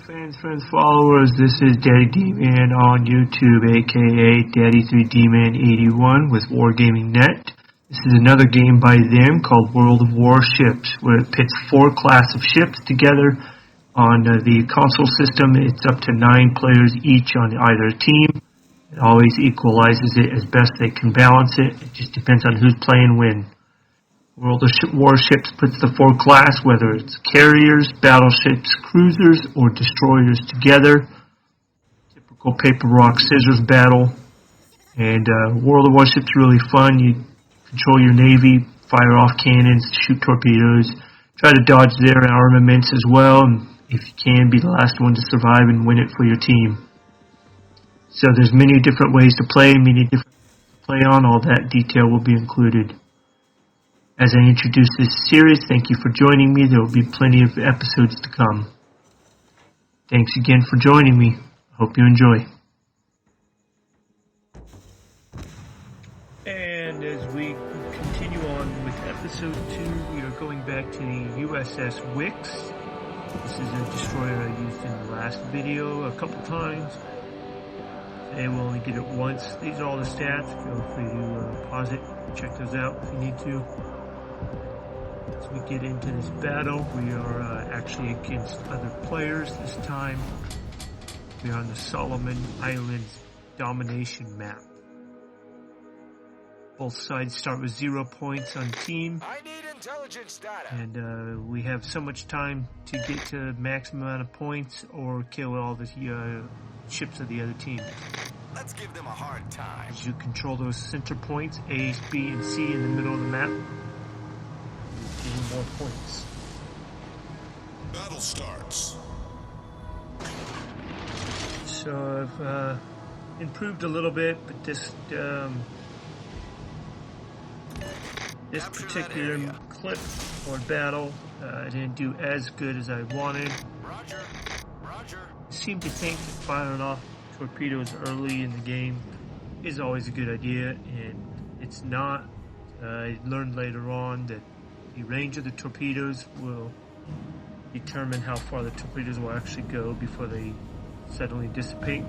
fans, friends, followers, this is Daddy D-Man on YouTube, aka Daddy3DMan81 with WargamingNet. This is another game by them called World of Warships, where it pits 4 classes of ships together. On the console system, it's up to 9 players each on either team. It always equalizes it as best they can balance it. It just depends on who's playing when. World of Warships puts the 4 class, whether it's carriers, battleships, cruisers, or destroyers together. Typical paper, rock, scissors battle. And World of Warships is really fun. You control your navy, fire off cannons, shoot torpedoes, try to dodge their armaments as well, and if you can, be the last one to survive and win it for your team. So there's many different ways to play, many different ways to play on. All that detail will be included. As I introduce this series, thank you for joining me. There will be plenty of episodes to come. Thanks again for joining me. I hope you enjoy. And as we continue on with episode 2, we are going back to the USS Wicks. This is a destroyer I used in the last video a couple times. Today we'll only get it once. These are all the stats. Feel free to pause it, check those out if you need to. As we get into this battle, we are actually against other players this time. We are on the Solomon Islands domination map. Both sides start with 0 points on team. I need intelligence data. And we have so much time to get to maximum amount of points or kill all the ships of the other team. Let's give them a hard time. As you control those center points, A, B, and C in the middle of the map, more points. Battle starts. So I've improved a little bit, but this particular clip or battle, I didn't do as good as I wanted. Roger. I seem to think that firing off torpedoes early in the game is always a good idea, and it's not. I learned later on that the range of the torpedoes will determine how far the torpedoes will actually go before they suddenly dissipate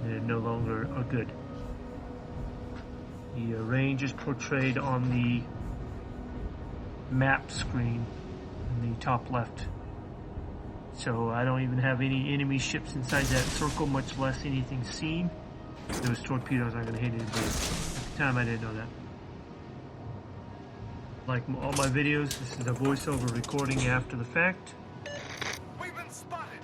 and no longer are good. The range is portrayed on the map screen in the top left. So I don't even have any enemy ships inside that circle, much less anything seen. Those torpedoes aren't going to hit anybody. At the time I didn't know that. Like all my videos, this is a voiceover recording after the fact. We've been spotted.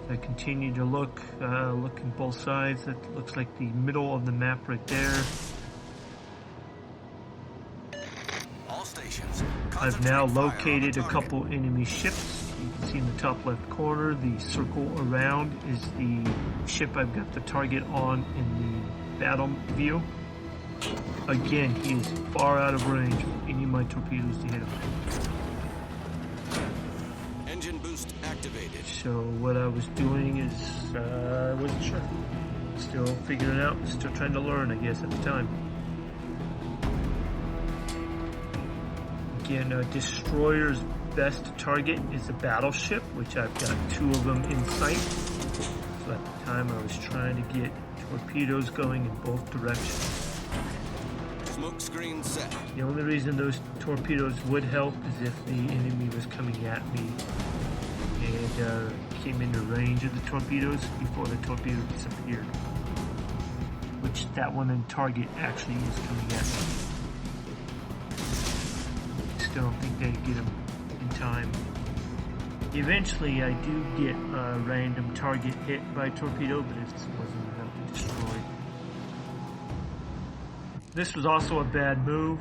I continue to look in both sides. That looks like the middle of the map right there. All stations. I've now located a couple enemy ships. You can see in the top left corner, the circle around is the ship I've got the target on in the battle view. Again, he is far out of range for any of my torpedoes to hit him. Engine boost activated. So what I was doing is, I wasn't sure. Still figuring it out, still trying to learn, I guess, at the time. Again, a destroyer's best target is a battleship, which I've got 2 of them in sight. So at the time I was trying to get torpedoes going in both directions. Smoke screen set. The only reason those torpedoes would help is if the enemy was coming at me and came into range of the torpedoes before the torpedo disappeared. Which that one in target actually is coming at me. Still don't think they get them in time. Eventually I do get a random target hit by torpedo, but it wasn't enough to destroy. This was also a bad move,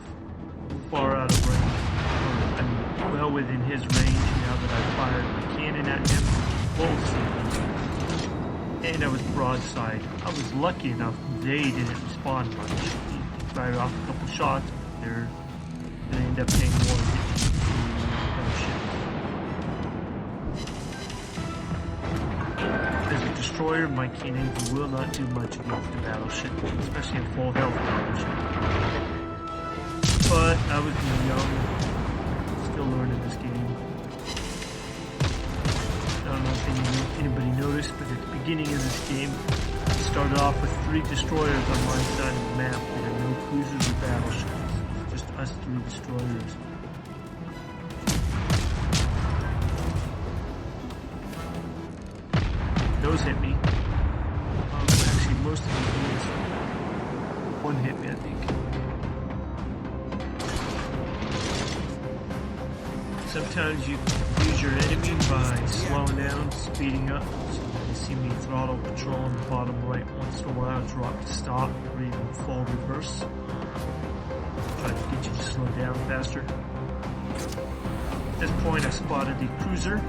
far out of range. I'm well within his range now that I fired my cannon at him, full speed. And I was broadside. I was lucky enough they didn't respond much. He fired off a couple shots, but they're going to end up paying more attention to other ships. As a destroyer, my cannons will not do much against the battleship, especially a full health battleship. But I was young, still learning this game. if anybody noticed, but at the beginning of this game, I started off with 3 destroyers on my side of the map. There are no cruisers or battleships. It's just us 3 destroyers. Those hit me. Actually, most of them missed. One hit me, I think. Sometimes you use your enemy by slowing down, speeding up. So you see me throttle control on the bottom right once in a while, drop to stop, or even full reverse. Try to get you to slow down faster. At this point I spotted the cruiser.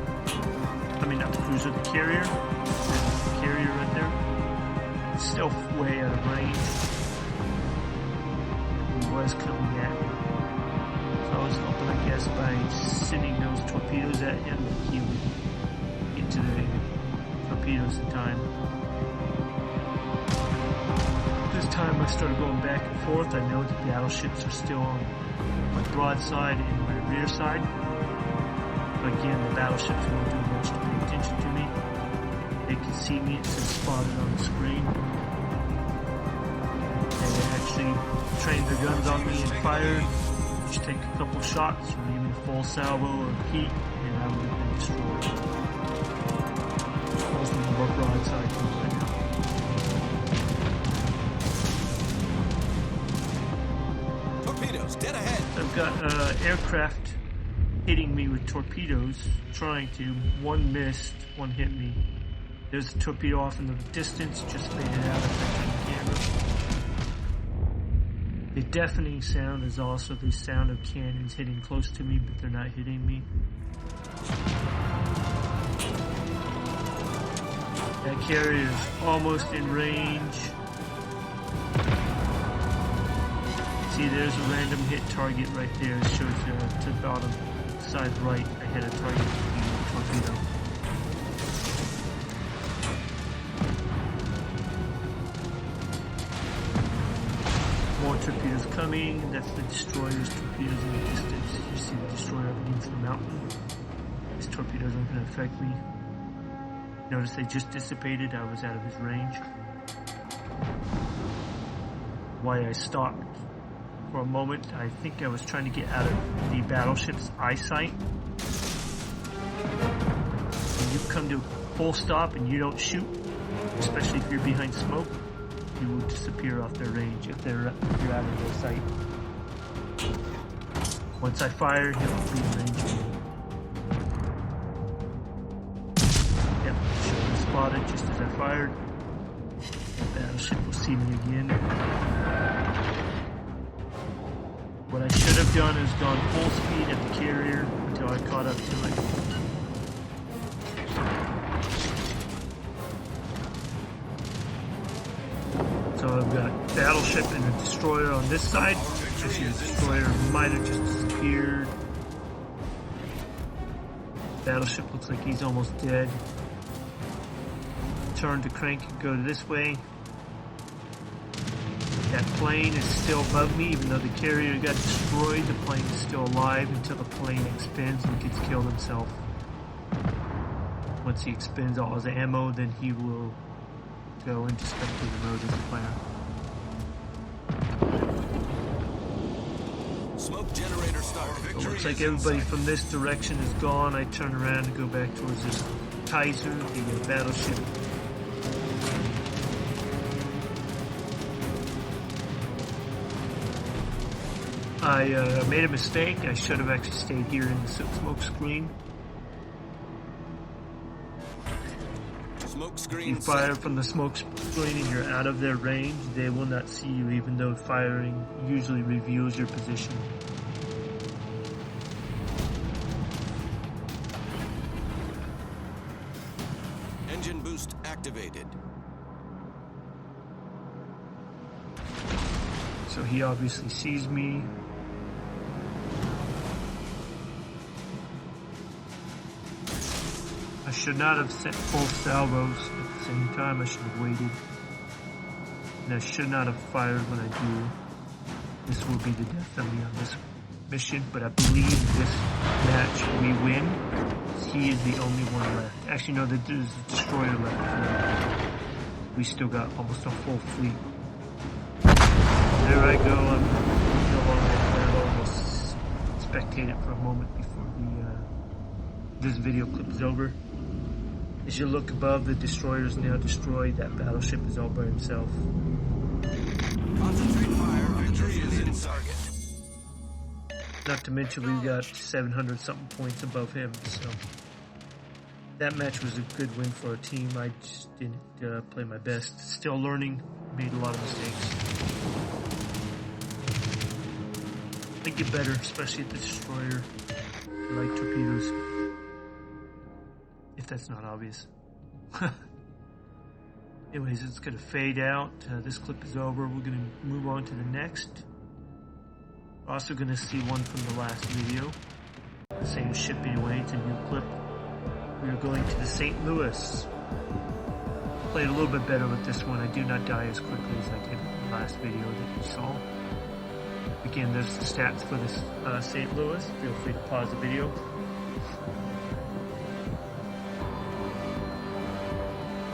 I mean, not the cruiser, the carrier. There's the carrier right there. It's still way out of range. He was coming at me. So I was hoping, I guess, by sending those torpedoes at him, he would get to the torpedoes in time. This time I started going back and forth. I know the battleships are still on my broadside and my rear side. But again, the battleships won't do much to pay attention to me. They can see me, it says spotted on the screen. And they actually trained their guns on me and fired. Just take a couple shots, or even full salvo or heat, and I would have been destroyed. Most of them are broadside right now. Torpedoes, dead ahead. I've got aircraft hitting me with torpedoes, trying to. One missed, one hit me. There's a torpedo off in the distance, just faded out of the camera. The deafening sound is also the sound of cannons hitting close to me, but they're not hitting me. That carrier is almost in range. See, there's a random hit target right there. It shows to the bottom side right. I hit a target with the torpedo. More torpedoes coming. That's the destroyer's torpedoes in the distance. You see the destroyer up against the mountain. These torpedoes aren't going to affect me. Notice they just dissipated. I was out of his range. Why I stopped for a moment, I think I was trying to get out of the battleship's eyesight. When you come to full stop and you don't shoot, especially if you're behind smoke, you will disappear off their range if you're out of their sight. Once I fire, he'll be in range of me. Yep, should be spotted just as I fired. The battleship will see me again. What I should have done is gone full speed at the carrier until I caught up to it. So I've got battleship and a destroyer on this side. I see the destroyer might have just disappeared. Battleship looks like he's almost dead. Turn to crank and go this way. That plane is still above me, even though the carrier got destroyed. The plane is still alive until the plane expends and gets killed himself. Once he expends all his ammo, then he will go into spectator mode as a player. Smoke generator start. So it looks like everybody from this direction is gone. I turn around and go back towards this Kaiser, the battleship. I made a mistake. I should have actually stayed here in the smoke screen. Smoke screen. You fire from the smoke screen and you're out of their range, they will not see you, even though firing usually reveals your position. Engine boost activated. So he obviously sees me. I should not have sent full salvos at the same time. I should have waited. And I should not have fired when I do. This will be the death of me on this one. mission, but I believe this match we win. He is the only one left. Actually, no, there's a destroyer left. We still got almost a full fleet. There I go. I'm no longer there. Almost spectated for a moment before this video clip is over. As you look above, the destroyer is now destroyed. That battleship is all by himself. Concentrate fire. Victory is in target. Not to mention we've got 700 something points above him, so that match was a good win for our team. I just didn't play my best. Still learning, made a lot of mistakes. I get better, especially at the destroyer. I like torpedoes. If that's not obvious. Anyways, it's going to fade out. This clip is over. We're going to move on to the next. We're also going to see one from the last video. The same ship anyway, it's a new clip. We are going to the St. Louis. Played a little bit better with this one. I do not die as quickly as I did with the last video that you saw. Again, there's the stats for this St. Louis. Feel free to pause the video.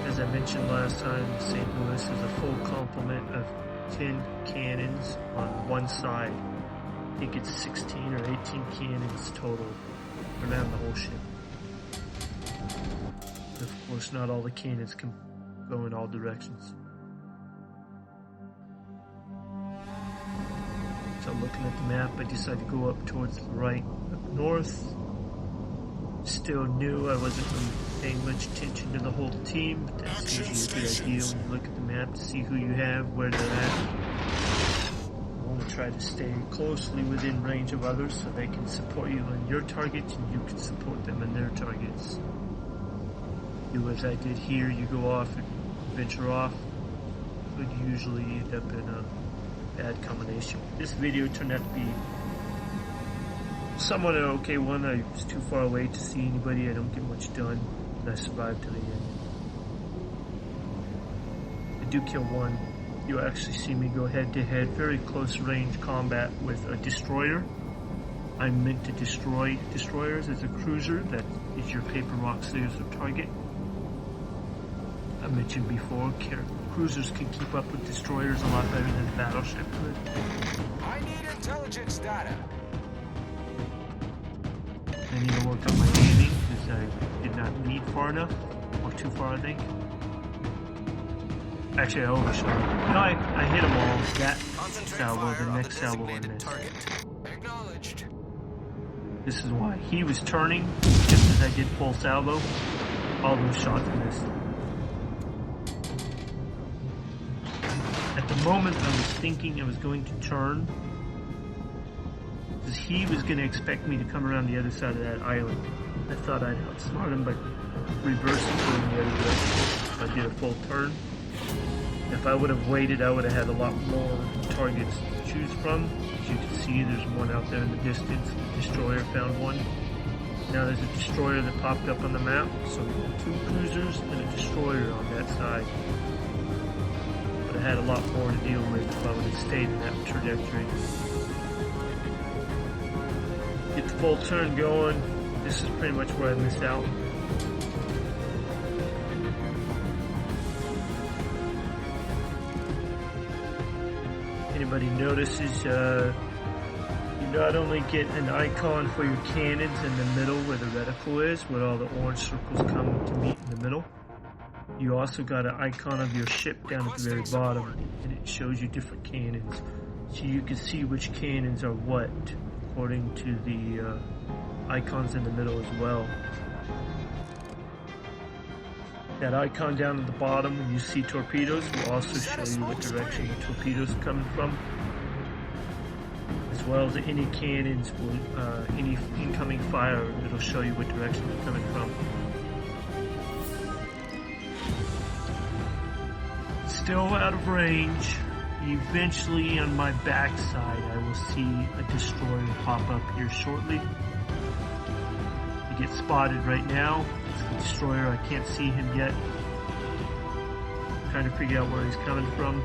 As I mentioned last time, St. Louis is a full complement of 10 cannons on one side. I think it's 16 or 18 cannons total around the whole ship. Of course, not all the cannons can go in all directions. So looking at the map, I decided to go up towards the right, up north. Still new, I wasn't really paying much attention to the whole team, but that's usually a good idea when you look at the map to see who you have, where they're at. You want to try to stay closely within range of others so they can support you on your targets and you can support them in their targets. Do as I did here, you go off and venture off, would usually end up in a bad combination. This video turned out to be somewhat an okay one. I was too far away to see anybody. I don't get much done, but I survived to the end. I do kill one. You'll actually see me go head to head, very close range combat with a destroyer. I'm meant to destroy destroyers as a cruiser. That is your paper rock series of target. I mentioned before, cruisers can keep up with destroyers a lot better than a battleship could. I need intelligence data. I need to work on my aiming because I did not lead far enough, or too far I think. Actually I overshot. No, I hit them all. That salvo, the next salvo I missed. Acknowledged. This is why he was turning, just as I did full salvo. All those shots missed. At the moment I was thinking I was going to turn, because he was going to expect me to come around the other side of that island. I thought I'd outsmart him by reversing going the other direction. I did a full turn. If I would have waited, I would have had a lot more targets to choose from. As you can see, there's one out there in the distance. The destroyer found one. Now there's a destroyer that popped up on the map, so we have 2 cruisers and a destroyer on that side. But I had a lot more to deal with if I would have stayed in that trajectory. Get the full turn going. This is pretty much where I miss out. Anybody notices, you not only get an icon for your cannons in the middle where the reticle is, where all the orange circles come to meet in the middle. You also got an icon of your ship down at the very bottom, and it shows you different cannons. So you can see which cannons are what, according to the icons in the middle as well. That icon down at the bottom when you see torpedoes will also show you what direction the torpedoes are coming from, as well as any cannons, any incoming fire, it'll show you what direction they're coming from. Still out of range. Eventually on my backside I will see a destroyer pop up here shortly. You get spotted right now. It's the destroyer. I can't see him yet. I'm trying to figure out where he's coming from.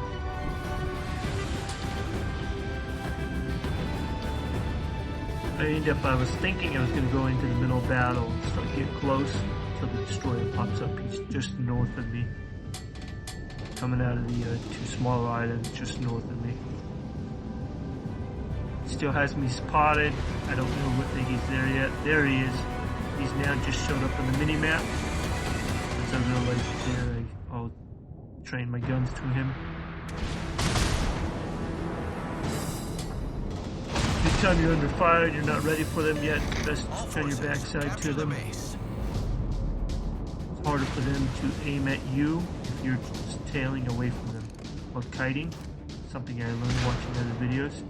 I was thinking I was going to go into the middle of battle, so I get close until the destroyer pops up. He's just north of me, coming out of the two smaller islands just north of me. Still has me spotted. I don't know what think he's there yet. There he is. He's now just showed up on the mini map. As I realize he's there, I'll train my guns to him. Anytime you're under fire and you're not ready for them yet, best to turn your backside to them. It's harder for them to aim at you if you're just tailing away from them. Or kiting, something I learned watching other videos.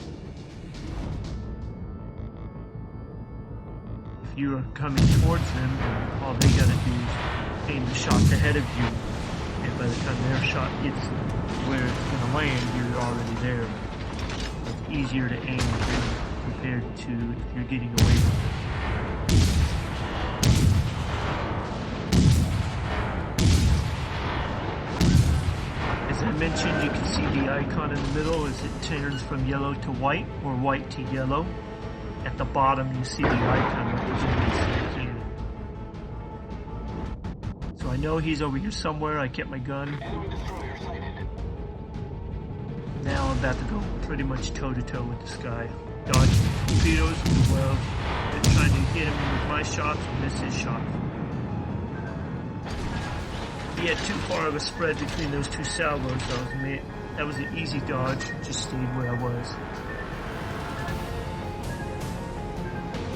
If you are coming towards them, all they gotta do is aim the shot ahead of you. And by the time their shot hits where it's gonna land, you're already there. It's easier to aim compared to if you're getting away from them. As I mentioned, you can see the icon in the middle as it turns from yellow to white or white to yellow. At the bottom you see the icon representing the cannon. So I know he's over here somewhere. I kept my gun. Now I'm about to go pretty much toe-to-toe with this guy. Dodging torpedoes as well. Been trying to hit him with my shots and miss his shot. He had too far of a spread between those two salvos. That was an easy dodge. Just stayed where I was.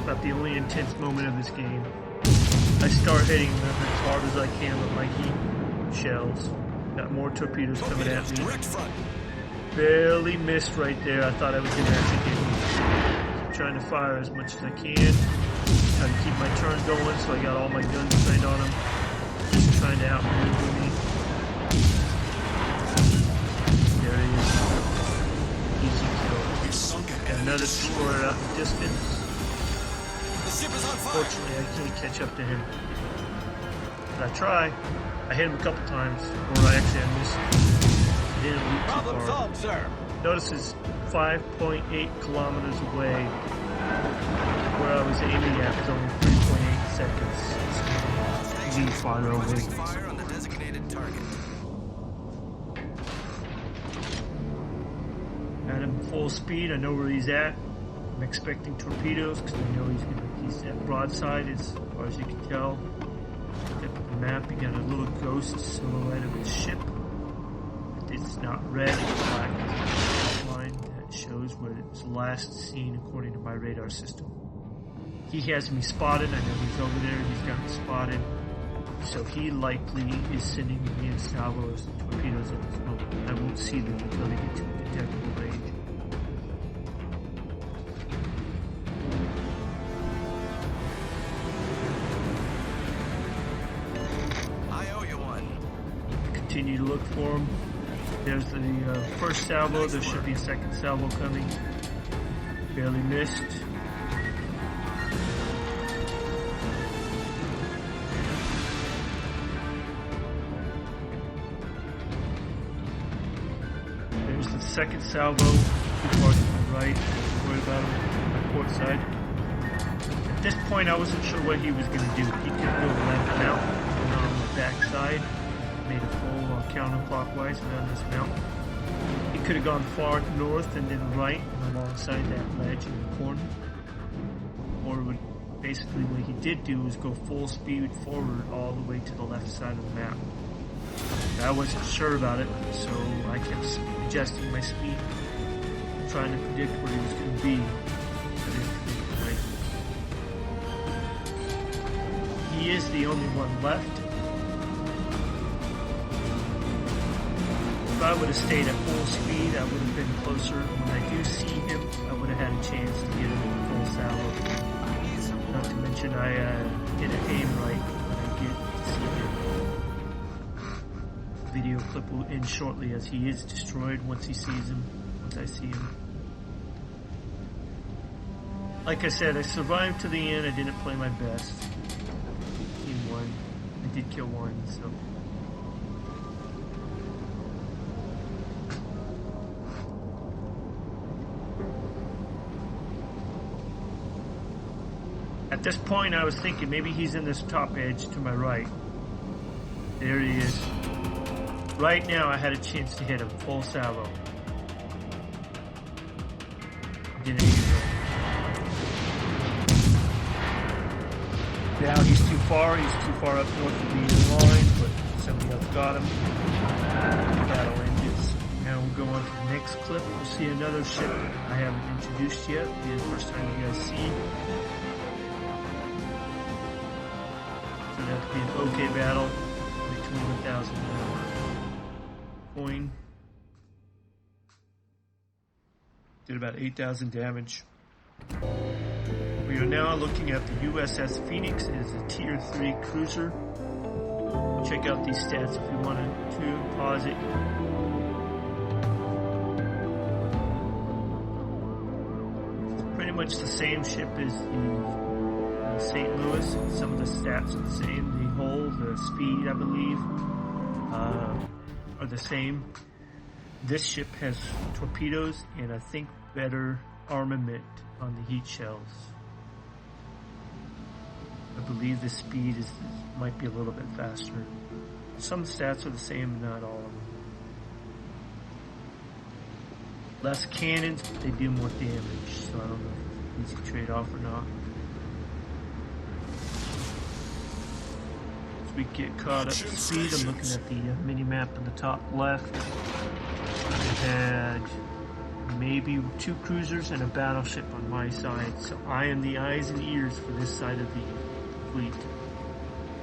About the only intense moment of this game. I start hitting them as hard as I can with my heat shells. Got more torpedoes coming at me. Direct front. Barely missed right there. I thought I was going to actually get me. I'm trying to fire as much as I can. Trying to keep my turn going, so I got all my guns trained on him. Just trying to outmaneuver me. There he is. Easy kill. Got another destroyer out in the distance. The ship is on fire. Fortunately, I can't catch up to him. But I try. I hit him a couple times, or I missed. I didn't loop too Problem far. solved, sir. Notice it's 5.8 kilometers away. Where I was aiming at was only 3.8 seconds. It's easy farther away. Fire on the designated target. At him full speed. I know where he's at. I'm expecting torpedoes because I know he's at broadside as far as you can tell. Look at the map. You got a little ghost silhouette of his ship. It's not red, it's black. It's a line that shows where it was last seen according to my radar system. He has me spotted. I know he's over there. He's got me spotted. So he likely is sending me in salvos and torpedoes at this moment. I won't see them until they get to a detectable range. I owe you one. Continue to look for him. There's the first salvo. There should be a second salvo coming. Barely missed. There's the second salvo. Too far to my right. Worried about him on my port side. At this point, I wasn't sure what he was going to do. He could go left now, and on the back side. Made a full counterclockwise around this mountain. He could have gone far north and then right alongside that ledge in the corner. Or basically what he did do was go full speed forward all the way to the left side of the map. I wasn't sure about it, so I kept adjusting my speed, trying to predict where he was going to be. I didn't predict right. He is the only one left. If I would have stayed at full speed, I would have been closer. When I do see him, I would have had a chance to get him in full salvo. Not to mention I get an aim right when I get to see him. Video clip will end shortly as he is destroyed once I see him. Like I said, I survived to the end. I didn't play my best. Team won. I did kill one, so... At this point, I was thinking maybe he's in this top edge to my right. There he is. Right now, I had a chance to hit him full salvo. Didn't even know. Now he's too far. He's too far up north of the line, but somebody else got him. Battle ended. Now we'll go on to the next clip. We'll see another ship I haven't introduced yet. It'll be the first time you guys see. So that'll be an okay battle between 1,000 and coin. Did about 8,000 damage. We are now looking at the USS Phoenix. It is a Tier 3 cruiser. Check out these stats if you wanted to. Pause it. It's pretty much the same ship as the St. Louis. Some of the stats are the same. The hull, the speed, I believe, are the same. This ship has torpedoes and I think better armament on the heat shells. I believe the speed might be a little bit faster. Some stats are the same, not all of them. Less cannons, but they do more damage, so I don't know if it's an easy trade-off or not. As we get caught up to speed, I'm looking at the mini-map in the top left. I had maybe 2 cruisers and a battleship on my side, so I am the eyes and ears for this side of the fleet.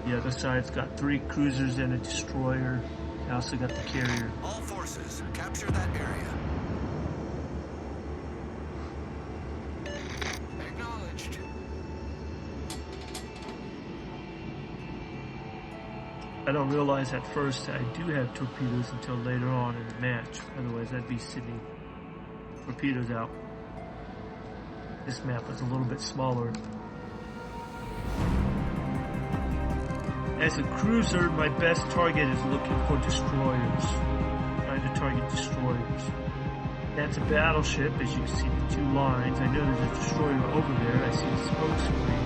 The other side's got 3 cruisers and a destroyer. I also got the carrier. All forces, capture that area. Acknowledged. I don't realize at first that I do have torpedoes until later on in the match. Otherwise, I'd be sending torpedoes out. This map is a little bit smaller. As a cruiser, my best target is looking for destroyers. Trying to target destroyers. That's a battleship, as you can see the 2 lines. I know there's a destroyer over there. I see the smoke screen.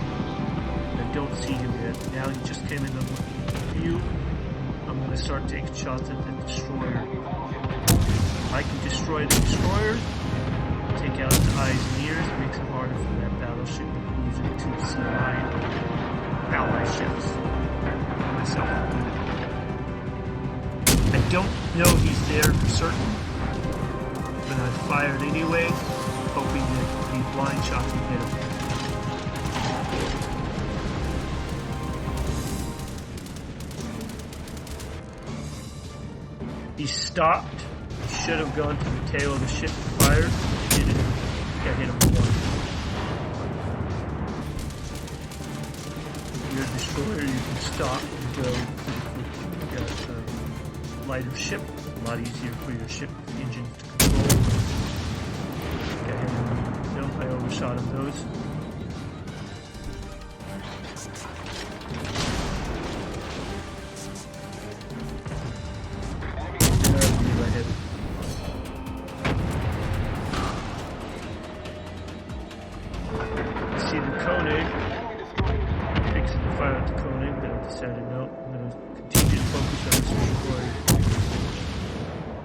I don't see him yet. Now he just came in the view. I'm going to start taking shots at the destroyer. I can destroy the destroyer, take out the eyes and ears. It makes it harder for that battleship and cruiser to see my ally ships. Myself. I don't know he's there for certain, but I fired anyway, hoping that the blind shot would hit him. He stopped. He should have gone to the tail of the ship and fired. He didn't. Got hit him once. Your destroyer, you can stop and go pretty quickly. You got a lighter ship, a lot easier for your ship engines to control. Got him. No, I overshot him those.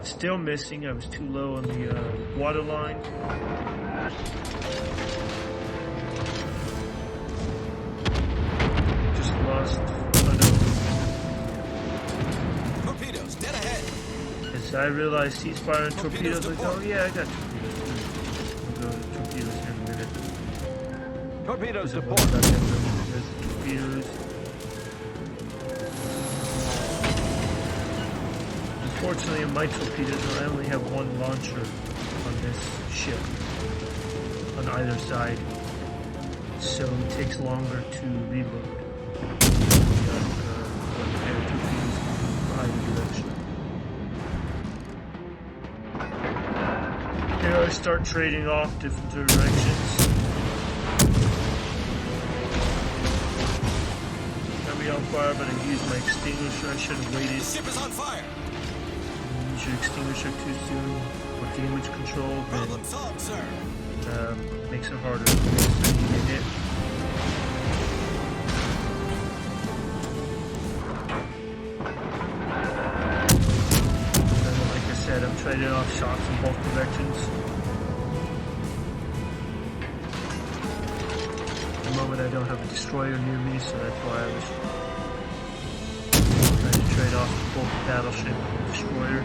Still missing. I was too low on the water line. Just lost. Torpedoes, dead ahead. As I realized he's firing torpedoes, like, oh yeah, I got torpedoes. We'll go to torpedoes here in a minute. Torpedoes to port. There's the torpedoes. Unfortunately, in my torpedoes, I only have 1 launcher on this ship, on either side, so it takes longer to reload. Torpedoes in either direction. Here I start trading off different directions. Got me on fire, but I used my extinguisher. I should have waited. The ship is on fire. Use your extinguisher too soon for damage control, Problem solved, sir. makes it harder to get hit. shots in both directions. At the moment I don't have a destroyer near me, so that's why I was trying to trade off both the battleship and the destroyer.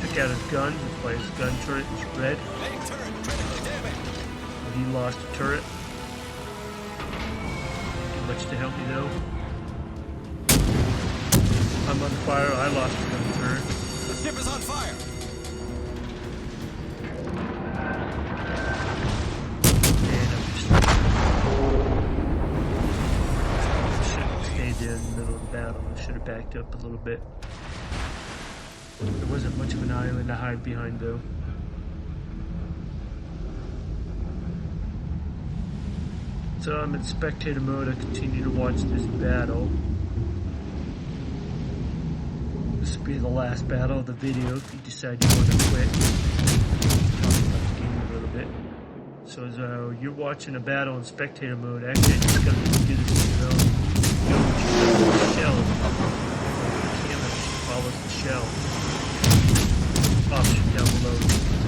Took out his gun, that's why his gun turret is red. Main turret critically damaged. He lost a turret. Didn't do much to help me though. I'm on fire, I lost a gun turret. The ship is on fire. And I'm just should have stayed there in the middle of the battle. I should have backed up a little bit. There wasn't much of an island to hide behind though. So I'm in spectator mode. I continue to watch this battle. This will be the last battle of the video if you decide you want to quit. Talk about the game a little bit. So as you're watching a battle in spectator mode, actually I just got to do this on your own. You know what you do with the shell. The camera follows the shell. Option down below.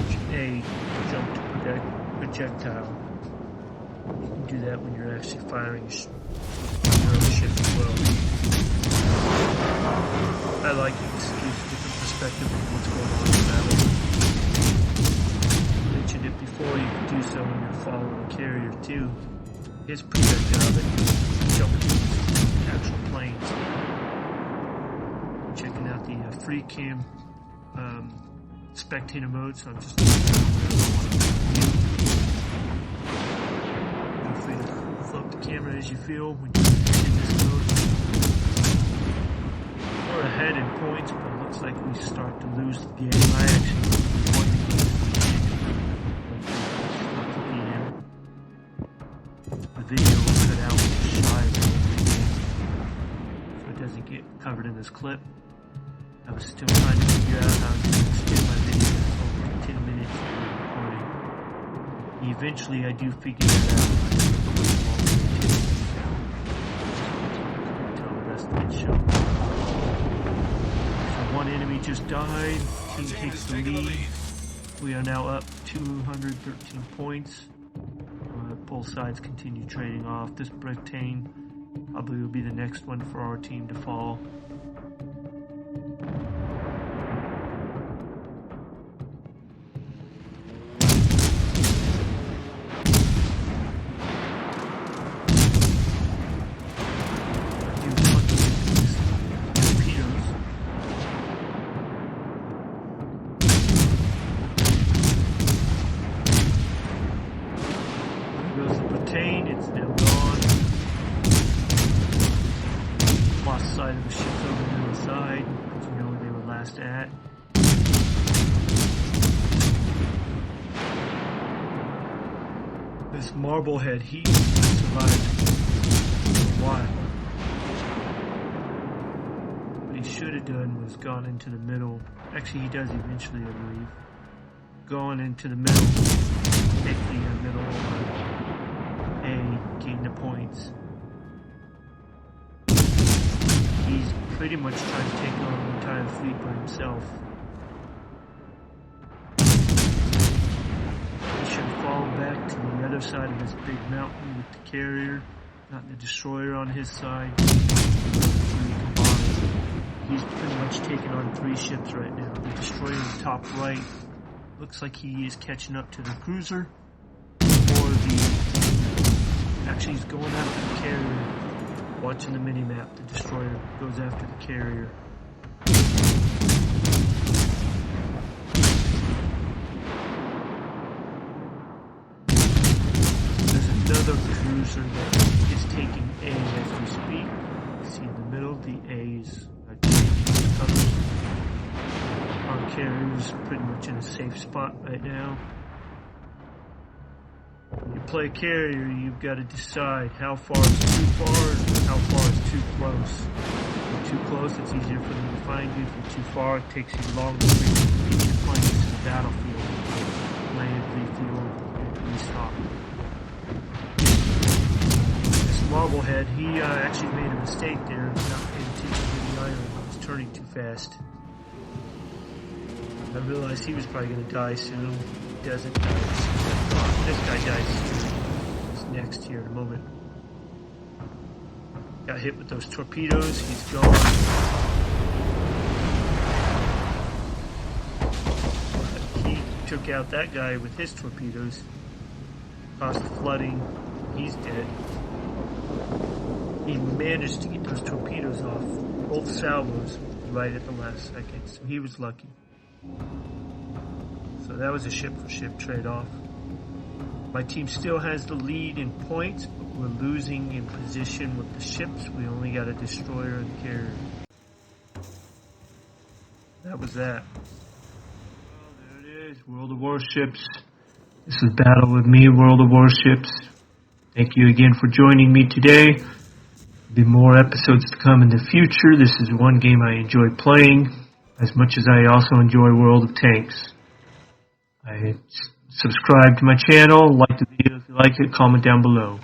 Option A, jump to projectile. You can do that when you're actually firing your own ship as well. I like it. This gives a different perspective of what's going on in the battle. I mentioned it before, you can do so when you're following a carrier too. His projectile that you jump to actual planes. I'm checking out the free cam spectator mode, so I'm just looking at whatever I want to view. Feel free to flip the camera as you feel when you're in this mode. We're ahead in points, but it looks like we start to lose the game. I actually won the game. The video will cut out shy of the game, so it doesn't get covered in this clip. I was still trying to figure out how to extend my video over 10 minutes of recording. Eventually I do figure that out. Tell the rest of it show. So one enemy just died. Team takes the lead. We are now up 213 points. Both sides continue trading off. This Britain probably will be the next one for our team to fall. It's now gone. Lost sight of the ship over on the side, as you know where they were last at. This Marblehead, he survived for a while. What he should have done was gone into the middle. Actually, he does eventually, I believe. Going into the middle, take the middle gain the points. He's pretty much trying to take on the entire fleet by himself. He should have fallen back to the other side of this big mountain with the carrier, not the destroyer on his side. He's pretty much taking on 3 ships right now. The destroyer in the top right looks like he is catching up to the cruiser, or actually he's going after the carrier. Watching the mini-map, the destroyer goes after the carrier. There's another cruiser that is taking A as we speak. You see in the middle, the A is changing colors. Our carrier is pretty much in a safe spot right now. When you play carrier, you've got to decide how far is too far and how far is too close. If you're too close, it's easier for them to find you. If you're too far, it takes you longer to get your planes to the battlefield, land, refuel, and restock. This Marblehead, he actually made a mistake there, not paying attention to the island. He was turning too fast. I realized he was probably going to die soon. He doesn't die. Oh, this guy dies soon. He's next here in a moment. Got hit with those torpedoes. He's gone. He took out that guy with his torpedoes. Caused flooding. He's dead. He managed to get those torpedoes off both salvos right at the last second, so he was lucky. So that was a ship-for-ship trade-off. My team still has the lead in points, but we're losing in position with the ships. We only got a destroyer and carrier. That was that. Well, there it is, World of Warships. This is Battle with me, World of Warships. Thank you again for joining me today. There'll be more episodes to come in the future. This is one game I enjoy playing as much as I also enjoy World of Tanks. Subscribe to my channel, like the video if you like it, comment down below.